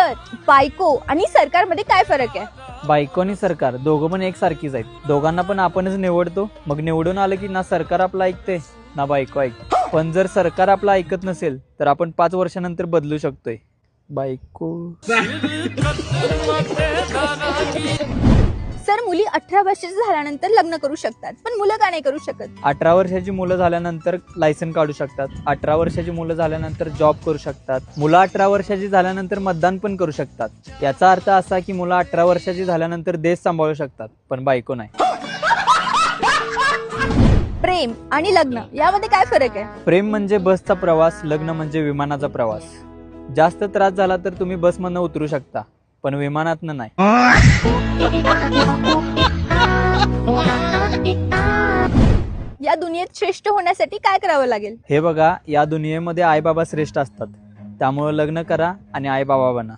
Sir, बायको आणि सरकारमध्ये काय फरक आहे? बायको आणि सरकार दोघं पण एकसारखीच आहेत. दोघांना पण आपणच निवडतो. मग निवडून आलं की ना सरकार आपलं ऐकते ना बायको ऐकते. पण जर सरकार आपलं ऐकत नसेल तर आपण 5 वर्षानंतर बदलू शकतोय. बायको सर, मुली 18 वर्षाच्या झाल्यानंतर लग्न करू शकतात, पण मुलं का नाही करू शकत? 18 वर्षाची मुलं झाल्यानंतर लायसन काढू शकतात. 18 वर्षाची मुलं झाल्यानंतर जॉब करू शकतात. मुलं 18 वर्षाची झाल्यानंतर मतदान पण करू शकतात. याचा अर्थ असा की मुलं 18 वर्षाची झाल्यानंतर देश सांभाळू शकतात, पण बायको नाही. प्रेम आणि लग्न यामध्ये काय फरक आहे? प्रेम म्हणजे बसचा प्रवास, लग्न म्हणजे विमानाचा प्रवास. जास्त त्रास झाला तर तुम्ही बसमधनं उतरू शकता, पण विमानातनं नाही. या दुनियेत श्रेष्ठ होण्यासाठी काय करावं लागेल? हे बघा, या दुनियेमध्ये आईबाबा श्रेष्ठ असतात. त्यामुळे लग्न करा आणि आईबाबा बना.